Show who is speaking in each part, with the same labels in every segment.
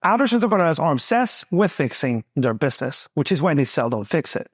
Speaker 1: Average entrepreneurs are obsessed with fixing their business, which is why they seldom fix it.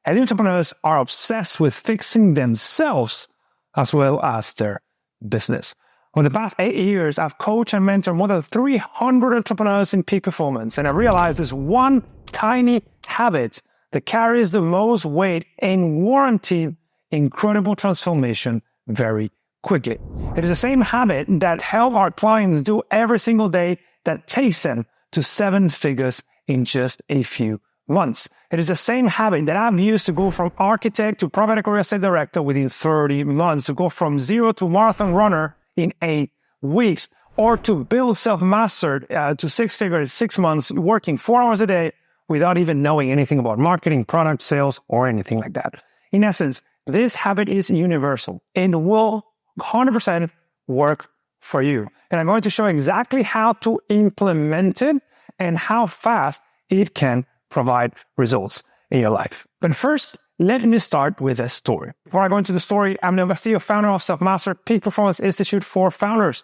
Speaker 1: And entrepreneurs are obsessed with fixing themselves as well as their business. Over the past 8 years, I've coached and mentored more than 300 entrepreneurs in peak performance, and I realized there's one tiny habit that carries the most weight and warranted incredible transformation very quickly. It is the same habit that helps our clients do every single day that takes them to 7 figures in just a few months. It is the same habit that I've used to go from architect to private equity estate director within 30 months, to go from zero to marathon runner in 8 weeks, or to build Selfmastered to 6 figures in 6 months, working 4 hours a day without even knowing anything about marketing, product sales, or anything like that. In essence, this habit is universal and will 100% work for you. And I'm going to show exactly how to implement it and how fast it can provide results in your life. But first, let me start with a story. Before I go into the story, I'm Neil Castillo, founder of Selfmastered, Peak Performance Institute for Founders.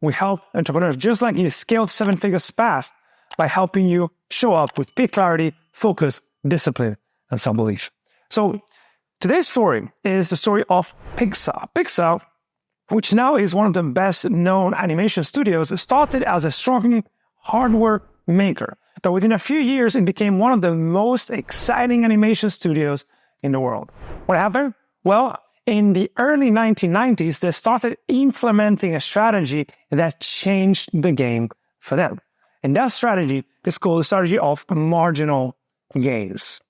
Speaker 1: We help entrepreneurs just like you scale 7 figures fast by helping you show up with peak clarity, focus, discipline, and self-belief. So today's story is the story of Pixar. Pixar, which now is one of the best known animation studios, started as a struggling hardware maker. But within a few years, it became one of the most exciting animation studios in the world. What happened? Well, in the early 1990s, they started implementing a strategy that changed the game for them. And that strategy is called the strategy of marginal gains.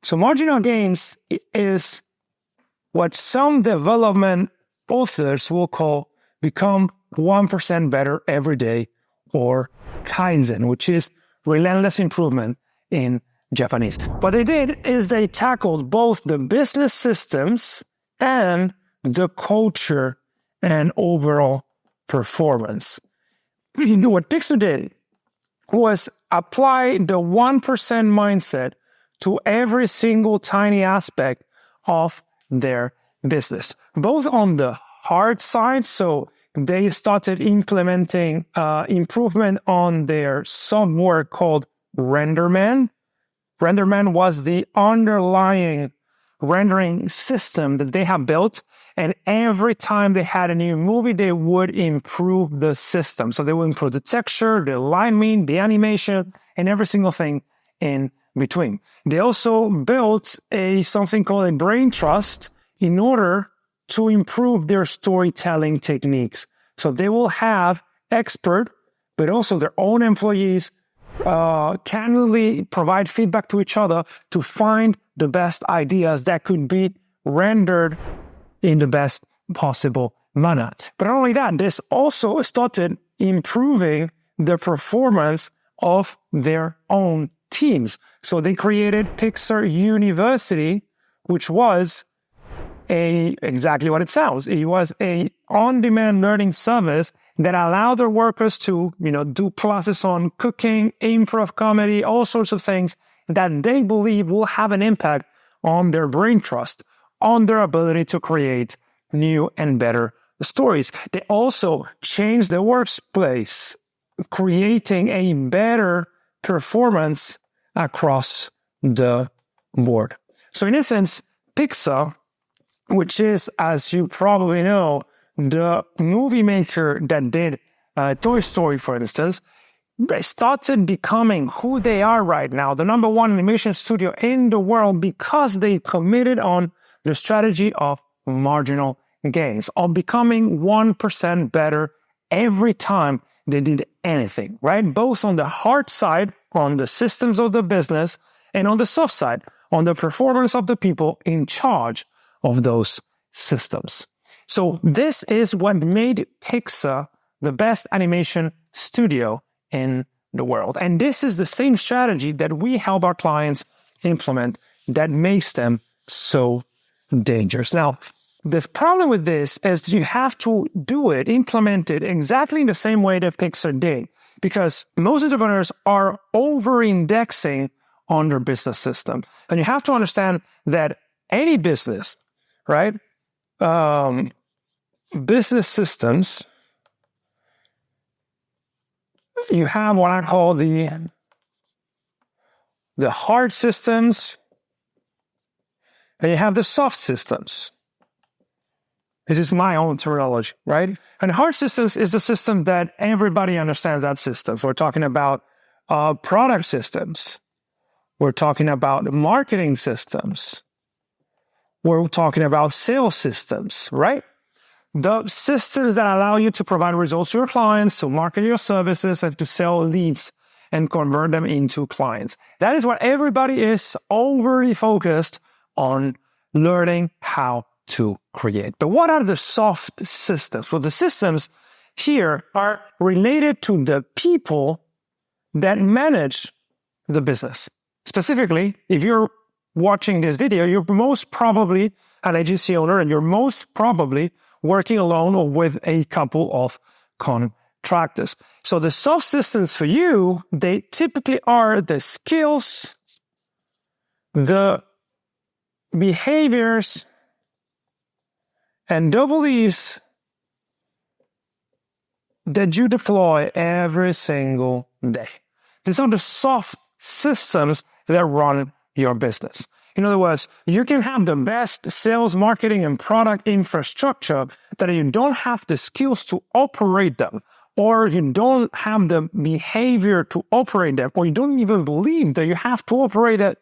Speaker 1: So marginal gains is what some development authors will call become 1% better every day, or Kaizen, which is relentless improvement in Japanese. What they did is they tackled both the business systems and the culture and overall performance. What Pixar did was apply the 1% mindset to every single tiny aspect of their business, both on the hard side. So they started implementing improvement on their software called RenderMan. RenderMan was the underlying rendering system that they have built. And every time they had a new movie, they would improve the system. So they would improve the texture, the alignment, the animation, and every single thing in between. They also built something called a brain trust in order to improve their storytelling techniques. So they will have expert, but also their own employees candidly provide feedback to each other to find the best ideas that could be rendered in the best possible manner. But not only that, this also started improving the performance of their own teams. So they created Pixar University, which was exactly what it sounds. It was a on-demand learning service that allowed their workers to, do classes on cooking, improv comedy, all sorts of things that they believe will have an impact on their brain trust, on their ability to create new and better stories. They also changed the workplace, creating a better performance across the board. So in essence, Pixar, which is, as you probably know, the movie maker that did Toy Story, for instance, they started becoming who they are right now, the number 1 animation studio in the world, because they committed on the strategy of marginal gains, of becoming 1% better every time they did anything, right? Both on the hard side, on the systems of the business, and on the soft side, on the performance of the people in charge of those systems. So this is what made Pixar the best animation studio in the world. And this is the same strategy that we help our clients implement that makes them so dangerous. Now, the problem with this is you have to implement it exactly in the same way that Pixar did, because most entrepreneurs are over-indexing on their business system. And you have to understand that any business, right? Business systems you have what I call the hard systems, and you have the soft systems. It is my own terminology, right? And hard systems is the system that everybody understands that system. We're talking about product systems. We're talking about marketing systems. We're talking about sales systems, right? The systems that allow you to provide results to your clients, to market your services, and to sell leads and convert them into clients. That is what everybody is overly focused on learning how to create. But what are the soft systems? Well, the systems here are related to the people that manage the business. Specifically, if you're watching this video, you're most probably an agency owner, and you're most probably working alone or with a couple of contractors. So the soft systems for you, they typically are the skills, the behaviors, and the beliefs that you deploy every single day. These are the soft systems that run your business. In other words, you can have the best sales, marketing, and product infrastructure that you don't have the skills to operate them, or you don't have the behavior to operate them, or you don't even believe that you have to operate it.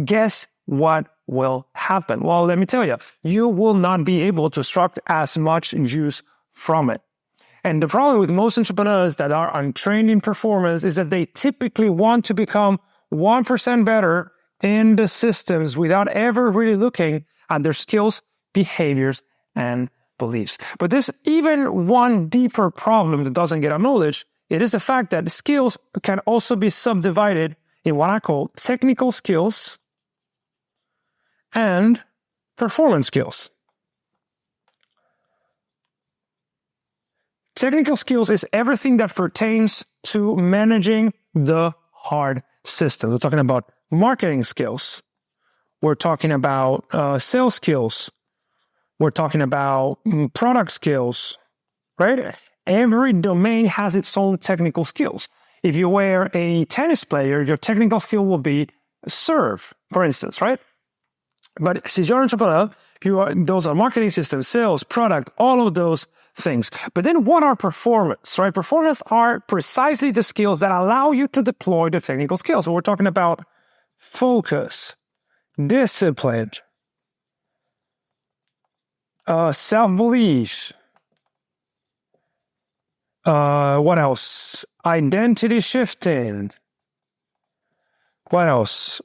Speaker 1: Guess what will happen? Well, let me tell you, you will not be able to extract as much juice from it. And the problem with most entrepreneurs that are untrained in performance is that they typically want to become 1% better in the systems without ever really looking at their skills, behaviors, and beliefs. But there's even one deeper problem that doesn't get acknowledged. It is the fact that skills can also be subdivided in what I call technical skills and performance skills. Technical skills is everything that pertains to managing the hard systems. We're talking about marketing skills. We're talking about sales skills. We're talking about product skills, right? Every domain has its own technical skills. If you were a tennis player, your technical skill will be serve, for instance, right? But since you're an entrepreneur, those are marketing systems, sales, product, all of those things. But then what are performance, right? Performance are precisely the skills that allow you to deploy the technical skills. So we're talking about focus, discipline, self-belief, what else? Identity shifting. What else?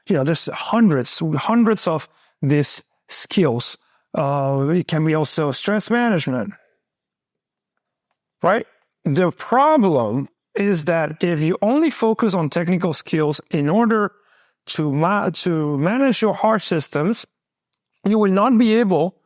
Speaker 1: There's hundreds of these skills. It can be also stress management, right? The problem is that if you only focus on technical skills in order to manage your hard systems, you will not be able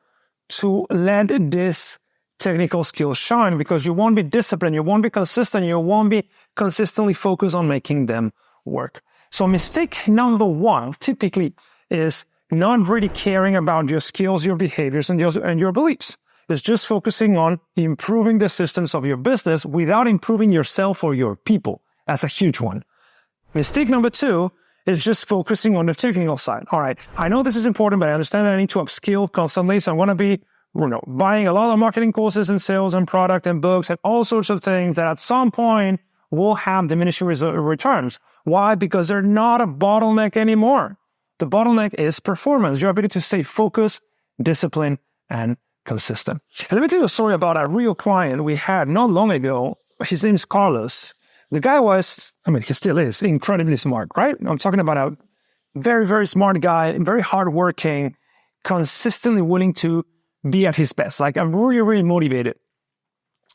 Speaker 1: to let this technical skills shine because you won't be disciplined, you won't be consistent, you won't be consistently focused on making them work. So mistake number one typically is not really caring about your skills, your behaviors, and your beliefs. It's just focusing on improving the systems of your business without improving yourself or your people. That's a huge one. Mistake number two is just focusing on the technical side. All right, I know this is important, but I understand that I need to upskill constantly. So I'm going to be, buying a lot of marketing courses and sales and product and books and all sorts of things that at some point will have diminishing returns. Why? Because they're not a bottleneck anymore. The bottleneck is performance, your ability to stay focused, disciplined, and consistent. And let me tell you a story about a real client we had not long ago. His name is Carlos. The guy was, he still is, incredibly smart, right? I'm talking about a very, very smart guy, very hardworking, consistently willing to be at his best. Like, I'm really, really motivated.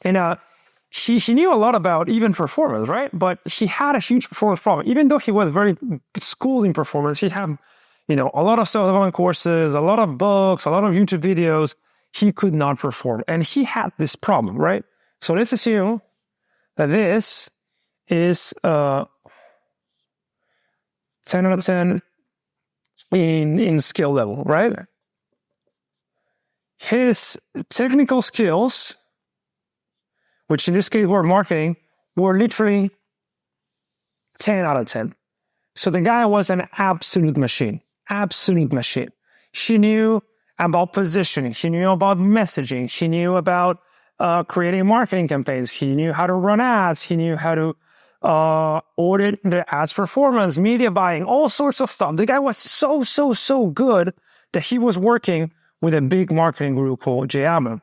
Speaker 1: And he knew a lot about even performance, right? But he had a huge performance problem. Even though he was very schooled in performance, he had, a lot of self-development courses, a lot of books, a lot of YouTube videos. He could not perform. And he had this problem, right? So let's assume that this is 10 out of 10 in skill level, right? His technical skills, which in this case were marketing, were literally 10 out of 10. So the guy was an absolute machine. She knew about positioning. She knew about messaging. She knew about creating marketing campaigns. He knew how to run ads. He knew how to audit the ads performance, media buying, all sorts of stuff. The guy was so good that he was working with a big marketing group called Jay Abrams.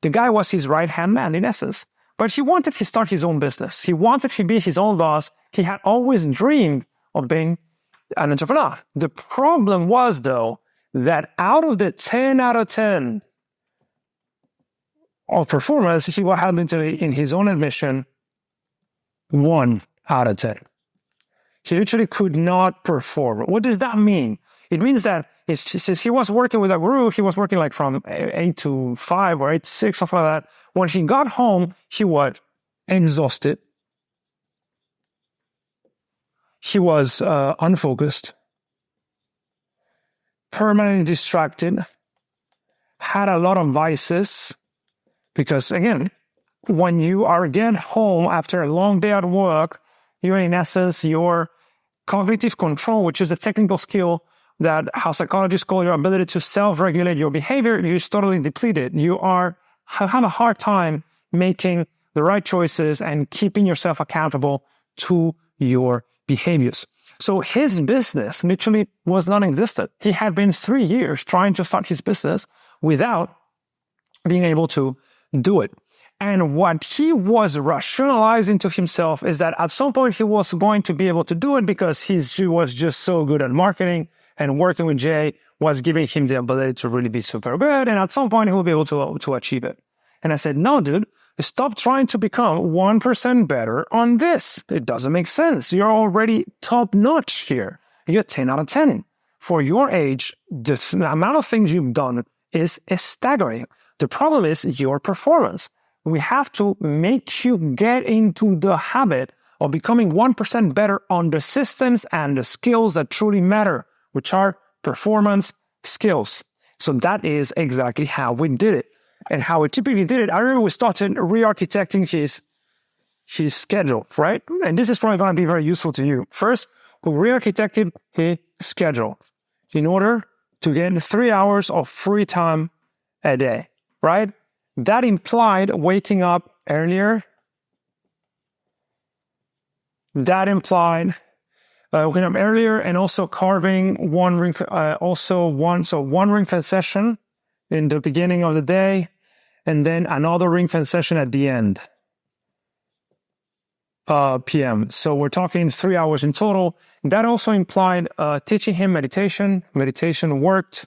Speaker 1: The guy was his right-hand man in essence, but he wanted to start his own business. He wanted to be his own boss. He had always dreamed of being an entrepreneur. The problem was, though, that out of the 10 out of 10 of performance, he had literally, in his own admission, 1 out of 10. He literally could not perform. What does that mean? It means that since he was working with a group, he was working like from 8 to 5 or 8 to 6, something like that. When he got home, he was exhausted. He was unfocused, permanently distracted, had a lot of vices. Because again, when you are again home after a long day at work, you're in essence, your cognitive control, which is a technical skill that how psychologists call your ability to self-regulate your behavior, is totally depleted. You have a hard time making the right choices and keeping yourself accountable to your behaviors. So his business literally was non-existent. He had been 3 years trying to start his business without being able to do it. And what he was rationalizing to himself is that at some point he was going to be able to do it because he was just so good at marketing, and working with Jay was giving him the ability to really be super good. And at some point he will be able to achieve it. And I said, no, dude, stop trying to become 1% better on this. It doesn't make sense. You're already top notch here. You're 10 out of 10. For your age, the amount of things you've done is staggering. The problem is your performance. We have to make you get into the habit of becoming 1% better on the systems and the skills that truly matter, which are performance skills. So that is exactly how we did it. And how we typically did it, I remember we started re-architecting his schedule, right? And this is probably going to be very useful to you. First, we re-architected his schedule in order to get 3 hours of free time a day, right? That implied waking up earlier. That implied waking up earlier and also carving one ring fence session in the beginning of the day, and then another ring fence session at the end, PM. So we're talking 3 hours in total. That also implied teaching him meditation. Meditation worked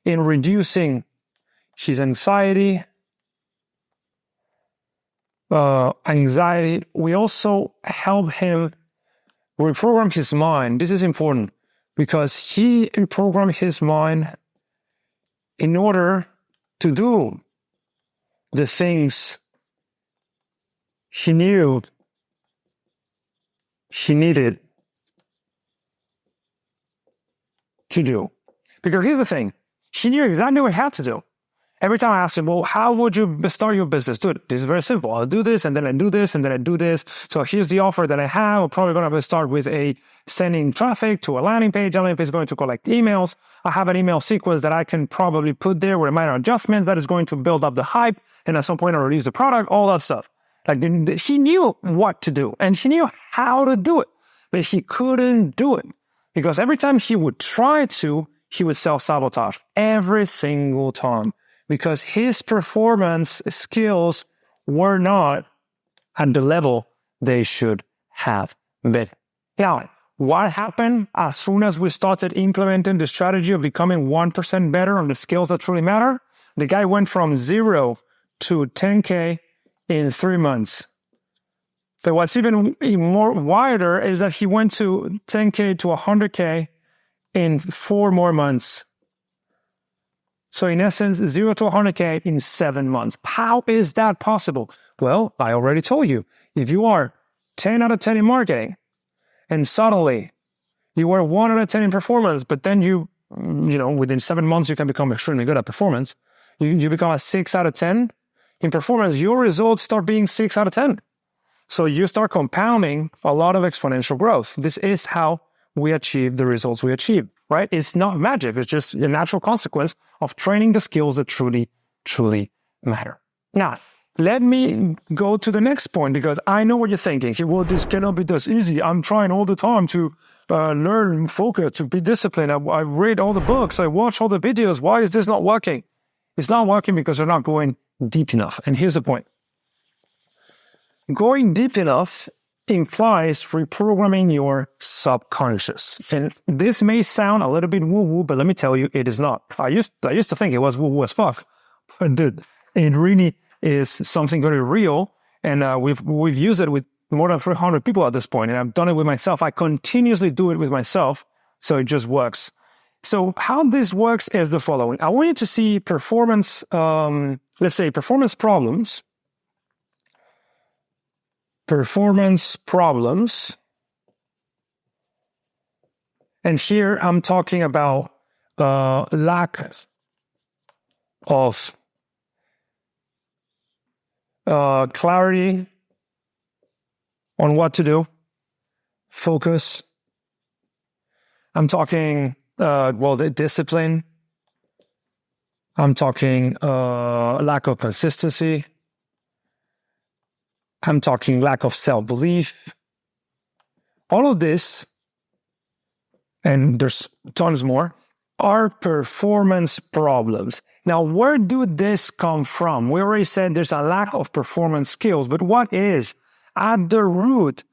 Speaker 1: in reducing his anxiety. We also help him reprogram his mind. This is important because he reprogrammed his mind in order to do the things he knew he needed to do. Because here's the thing, he knew exactly what he had to do. Every time I asked him, well, how would you start your business? Dude, this is very simple. I'll do this, and then I do this, and then I do this. So here's the offer that I have. I'm probably going to start with sending traffic to a landing page. The landing page is going to collect emails. I have an email sequence that I can probably put there with a minor adjustment that is going to build up the hype. And at some point I'll release the product, all that stuff. Like he knew what to do, and he knew how to do it, but he couldn't do it because every time he would try to, he would self-sabotage every single time. Because his performance skills were not at the level they should have been. Now, what happened as soon as we started implementing the strategy of becoming 1% better on the skills that truly matter? The guy went from 0 to 10K in 3 months. So what's even more wider is that he went to 10K to 100K in 4 more months. So in essence, 0 to 100K in 7 months. How is that possible? Well, I already told you. If you are 10 out of 10 in marketing, and suddenly you were 1 out of 10 in performance, but then within 7 months, you can become extremely good at performance. You become a 6 out of 10 in performance, your results start being 6 out of 10. So you start compounding a lot of exponential growth. This is how we achieve the results we achieve, right? It's not magic. It's just a natural consequence of training the skills that truly, truly matter. Now, let me go to the next point, because I know what you're thinking. Well, this cannot be this easy. I'm trying all the time to learn, focus, to be disciplined. I read all the books. I watch all the videos. Why is this not working? It's not working because they're not going deep enough. And here's the point. Going deep enough implies reprogramming your subconscious. And this may sound a little bit woo-woo, but let me tell you, it is not. I used to think it was woo-woo as fuck. But dude, it really is something very real. And we've used it with more than 300 people at this point. And I've done it with myself. I continuously do it with myself. So it just works. So how this works is the following. I want you to see performance, let's say performance problems. Performance problems. And here I'm talking about lack of clarity on what to do, focus. I'm talking, the discipline. I'm talking lack of consistency. I'm talking lack of self-belief. All of this, and there's tons more, are performance problems. Now, where do this come from? We already said there's a lack of performance skills, but what is at the root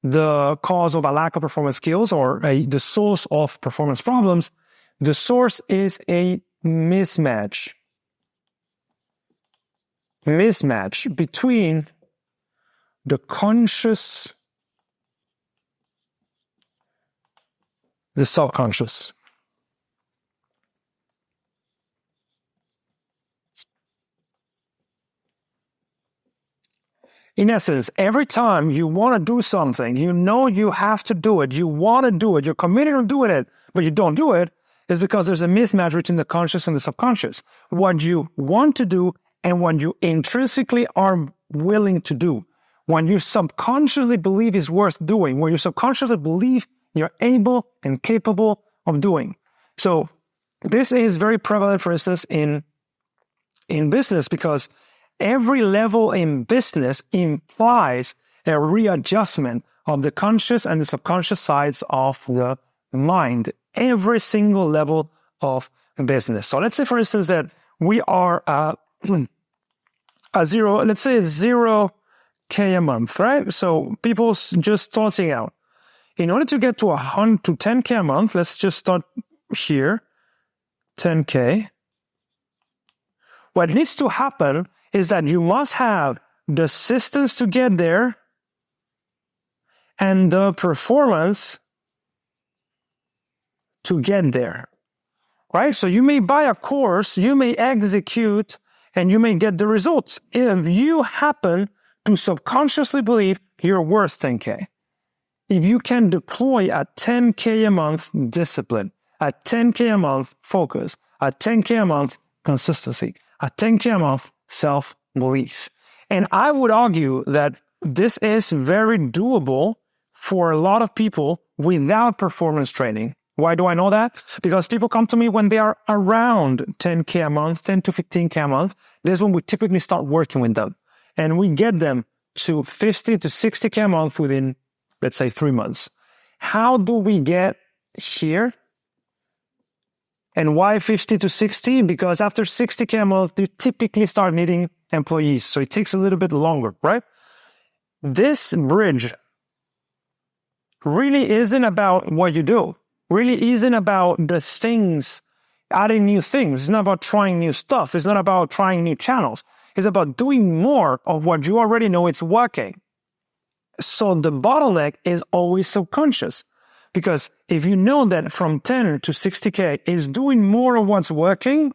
Speaker 1: the cause of a lack of performance skills, or the source of performance problems? The source is a mismatch. Mismatch between the conscious, the subconscious. In essence, every time you want to do something, you know you have to do it, you want to do it, you're committed to doing it, but you don't do it, is because there's a mismatch between the conscious and the subconscious. What you want to do and what you intrinsically are willing to do. When you subconsciously believe is worth doing, when you subconsciously believe you're able and capable of doing. So this is very prevalent, for instance, in business, because every level in business implies a readjustment of the conscious and the subconscious sides of the mind. Every single level of business. So let's say, for instance, that we are a zero, let's say 0K a month, right? So people's just starting out. In order to get to 10K a month, let's just start here, 10K. What needs to happen is that you must have the systems to get there and the performance to get there, right? So you may buy a course, you may execute, and you may get the results if you happen to subconsciously believe you're worth 10K. If you can deploy a 10K a month discipline, a 10K a month focus, a 10K a month consistency, a 10K a month self-belief. And I would argue that this is very doable for a lot of people without performance training. Why do I know that? Because people come to me when they are around 10K a month, 10 to 15K a month. This is when we typically start working with them. And we get them to 50 to 60K a month within, let's say, 3 months. How do we get here? And why 50 to 60? Because after 60K a month, you typically start needing employees. So it takes a little bit longer, right? This bridge really isn't about what you do. Really isn't about the things, adding new things. It's not about trying new stuff. It's not about trying new channels. It's about doing more of what you already know it's working. So the bottleneck is always subconscious. Because if you know that from 10 to 60K is doing more of what's working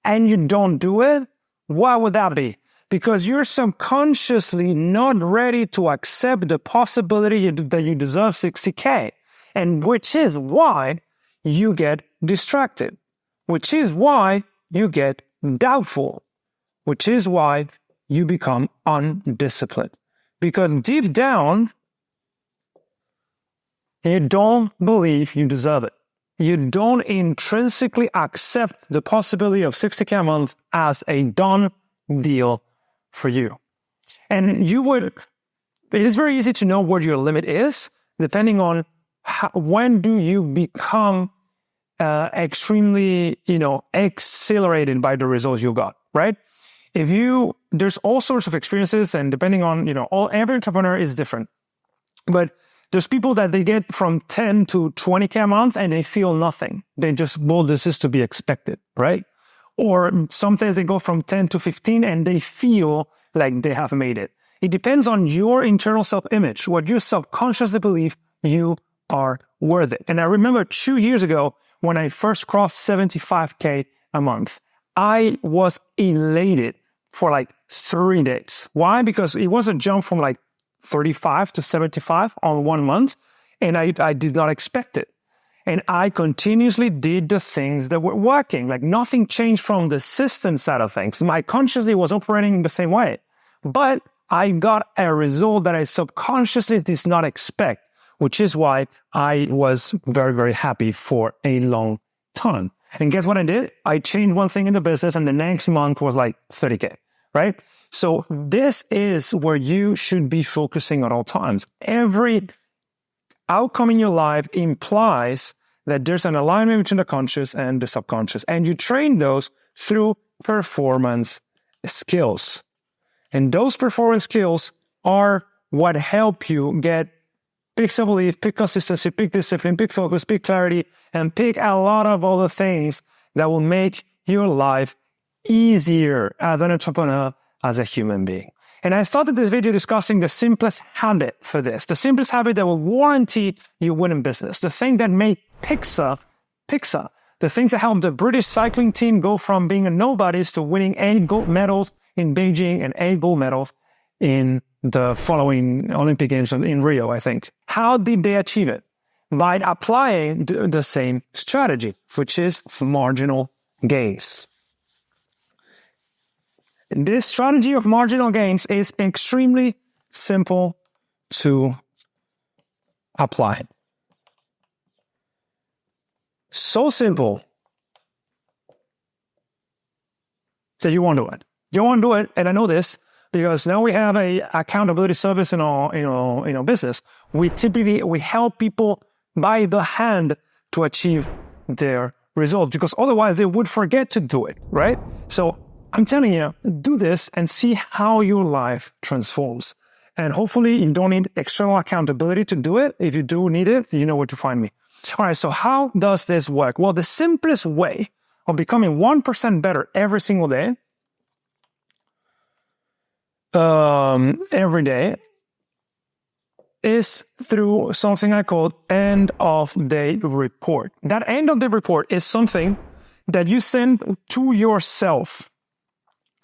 Speaker 1: and you don't do it, why would that be? Because you're subconsciously not ready to accept the possibility that you deserve 60K. And which is why you get distracted, which is why you get doubtful, which is why you become undisciplined. because deep down, you don't believe you deserve it. You don't intrinsically accept the possibility of 60K a month as a done deal for you. And it is very easy to know where your limit is, depending on when do you become extremely, exhilarated by the results you got, right? There's all sorts of experiences, and depending on, every entrepreneur is different. But there's people that they get from 10 to 20K a month and they feel nothing. They just, this is to be expected, right? Or sometimes they go from 10 to 15 and they feel like they have made it. It depends on your internal self-image, what you subconsciously believe you are worth it. And I remember 2 years ago when I first crossed 75K a month, I was elated for like 3 days. Why? Because it was a jump from like 35 to 75 on 1 month, and I did not expect it. And I continuously did the things that were working. Like nothing changed from the system side of things. My consciously was operating the same way. But I got a result that I subconsciously did not expect, which is why I was very, very happy for a long time. And guess what I did? I changed one thing in the business, and the next month was like 30K, right? So this is where you should be focusing at all times. Every outcome in your life implies that there's an alignment between the conscious and the subconscious, and you train those through performance skills. And those performance skills are what help you get pick self-belief, pick consistency, pick discipline, pick focus, pick clarity, and pick a lot of other things that will make your life easier as an entrepreneur, as a human being. And I started this video discussing the simplest habit for this, the simplest habit that will guarantee you win in business, the thing that made Pixar, the things that helped the British cycling team go from being a nobodies to winning 8 gold medals in Beijing and 8 gold medals in the following Olympic Games in Rio, I think. How did they achieve it? By applying the same strategy, which is marginal gains. This strategy of marginal gains is extremely simple to apply. So simple that you won't do it. You won't do it, and I know this because now we have a accountability service in our business. We help people by the hand to achieve their results, because otherwise they would forget to do it, right? So I'm telling you, do this and see how your life transforms. And hopefully you don't need external accountability to do it. If you do need it, you know where to find me. All right, so how does this work? Well, the simplest way of becoming 1% better every single day, every day, is through something I call end of day report. That end of day report is something that you send to yourself.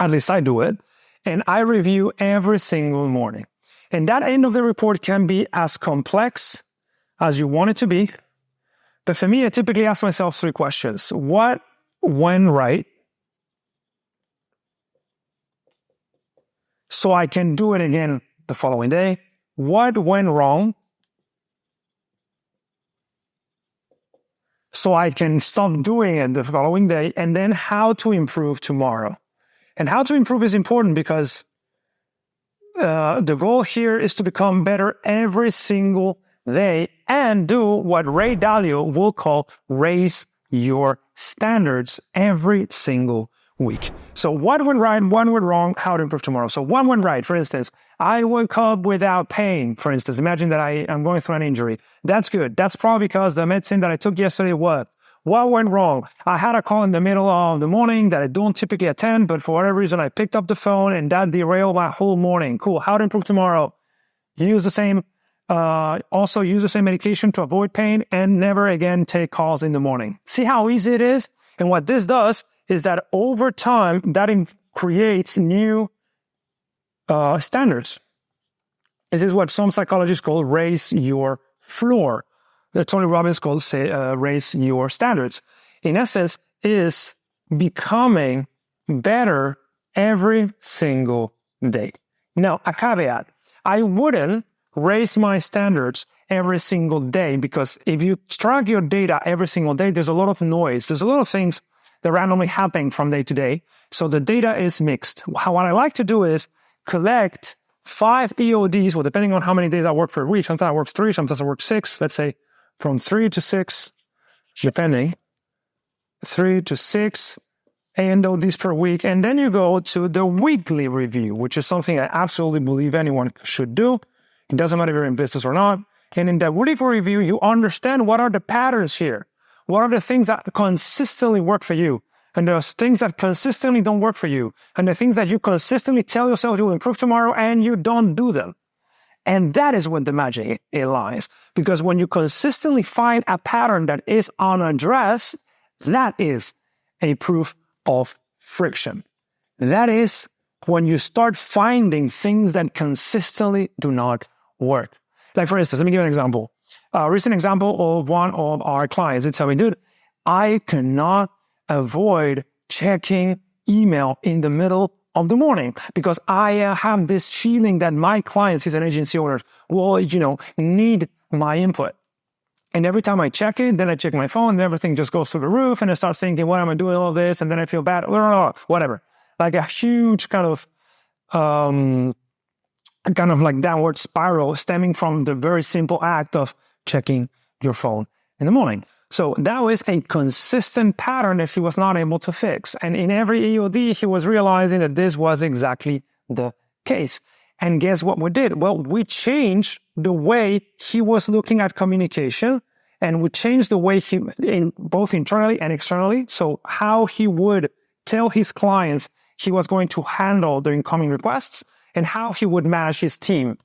Speaker 1: At least I do it, and I review every single morning. And that end of the report can be as complex as you want it to be. But for me, I typically ask myself 3 questions. What went right? So I can do it again the following day. What went wrong? So I can stop doing it the following day. And then how to improve tomorrow. And how to improve is important because the goal here is to become better every single day and do what Ray Dalio will call raise your standards every single week. So what went right, what went wrong, how to improve tomorrow. So what went right, for instance, I woke up without pain, for instance. Imagine that I'm going through an injury. That's good. That's probably because the medicine that I took yesterday worked. What went wrong? I had a call in the middle of the morning that I don't typically attend, but for whatever reason, I picked up the phone and that derailed my whole morning. Cool. How to improve tomorrow? Also use the same medication to avoid pain and never again take calls in the morning. See how easy it is? And what this does is that over time, that creates new standards. This is what some psychologists call raise your floor. Tony Robbins calls raise your standards. In essence, is becoming better every single day. Now, a caveat. I wouldn't raise my standards every single day, because if you track your data every single day, there's a lot of noise. There's a lot of things that randomly happen from day to day. So the data is mixed. What I like to do is collect 5 EODs, well, depending on how many days I work per week. Sometimes I work 3, sometimes I work 6. Let's say from 3 to 6, depending. 3 to 6 EODs per week. And then you go to the weekly review, which is something I absolutely believe anyone should do. It doesn't matter if you're in business or not. And in that weekly review, you understand what are the patterns here. What are the things that consistently work for you? And there's things that consistently don't work for you. And the things that you consistently tell yourself you will improve tomorrow and you don't do them. And that is when the magic lies. Because when you consistently find a pattern that is unaddressed, that is a proof of friction. That is when you start finding things that consistently do not work. Like, for instance, let me give you an example. A recent example of one of our clients. They tell me, dude, I cannot avoid checking email in the middle of the morning because I have this feeling that my clients, he's an agency owner, will, need my input. And every time I check it, then I check my phone and everything just goes through the roof and I start thinking, what am I doing all this? And then I feel bad, whatever. Like a huge kind of like downward spiral stemming from the very simple act of checking your phone in the morning. So that was a consistent pattern that he was not able to fix. And in every EOD, he was realizing that this was exactly the case. And guess what we did? Well, we changed the way he was looking at communication, and we changed the way both internally and externally. So how he would tell his clients he was going to handle the incoming requests and how he would manage his team,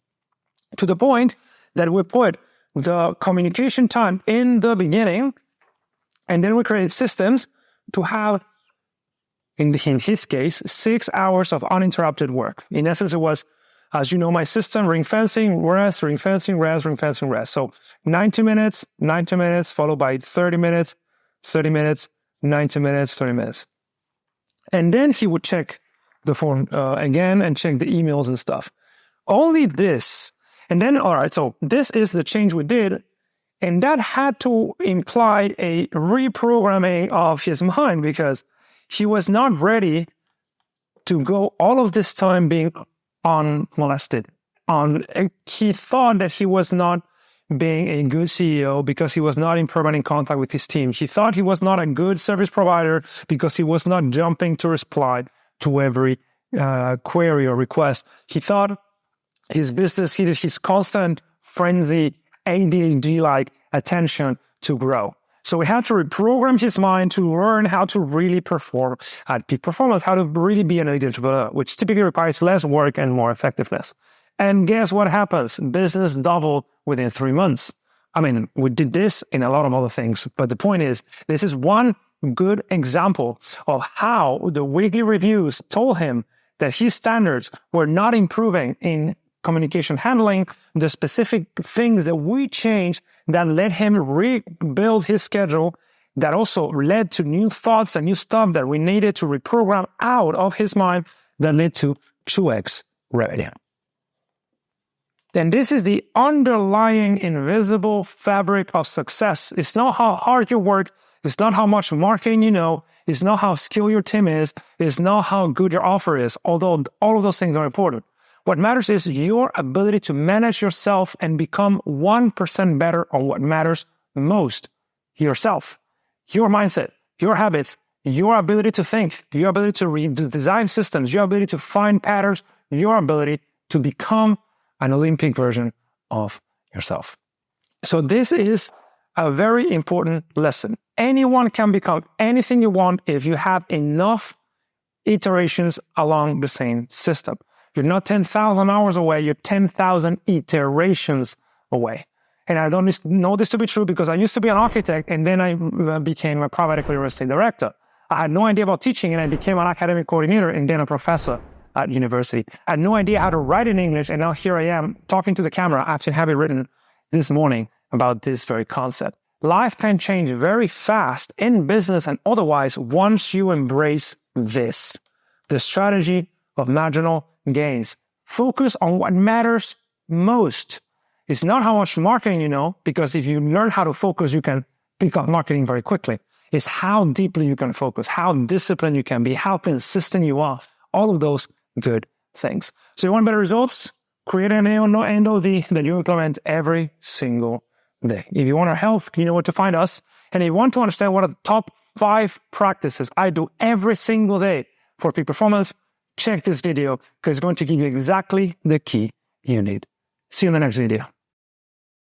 Speaker 1: to the point that we put the communication time in the beginning, and then we created systems to have, in his case, 6 hours of uninterrupted work. In essence, it was, as you know, my system, ring fencing, rest, ring fencing, rest, ring fencing, rest. So 90 minutes, followed by 30 minutes, 90 minutes, 30 minutes. And then he would check the phone again and check the emails and stuff. Only this. And then, all right, so this is the change we did. And that had to imply a reprogramming of his mind, because he was not ready to go all of this time being unmolested. He thought that he was not being a good CEO because he was not in permanent contact with his team. He thought he was not a good service provider because he was not jumping to reply to every query or request. He thought his business needed his constant frenzy, ADHD-like attention to grow. So we had to reprogram his mind to learn how to really perform at peak performance, how to really be an entrepreneur, which typically requires less work and more effectiveness. And guess what happens? Business doubled within 3 months. I mean, we did this in a lot of other things, but the point is, this is one good example of how the weekly reviews told him that his standards were not improving in communication handling, the specific things that we changed that let him rebuild his schedule, that also led to new thoughts and new stuff that we needed to reprogram out of his mind, that led to 2x revenue. Then this is the underlying invisible fabric of success. It's not how hard you work. It's not how much marketing you know. It's not how skilled your team is. It's not how good your offer is, although all of those things are important. What matters is your ability to manage yourself and become 1% better on what matters most. Yourself, your mindset, your habits, your ability to think, your ability to design systems, your ability to find patterns, your ability to become an Olympic version of yourself. So this is a very important lesson. Anyone can become anything you want if you have enough iterations along the same system. You're not 10,000 hours away, you're 10,000 iterations away. And I don't know this to be true because I used to be an architect and then I became a private equity real estate director. I had no idea about teaching and I became an academic coordinator and then a professor at university. I had no idea how to write in English, and now here I am talking to the camera after having written this morning about this very concept. Life can change very fast in business and otherwise once you embrace this, the strategy of marginal gains. Focus on what matters most is not how much marketing you know, because if you learn how to focus, you can pick up marketing very quickly. It's how deeply you can focus, how disciplined you can be, how consistent you are, all of those good things. So you want better results? Create an NOD that you implement every single day. If you want our help, you know where to find us. And if you want to understand what are the top 5 practices I do every single day for peak performance, check this video because it's going to give you exactly the key you need. See you in the next video.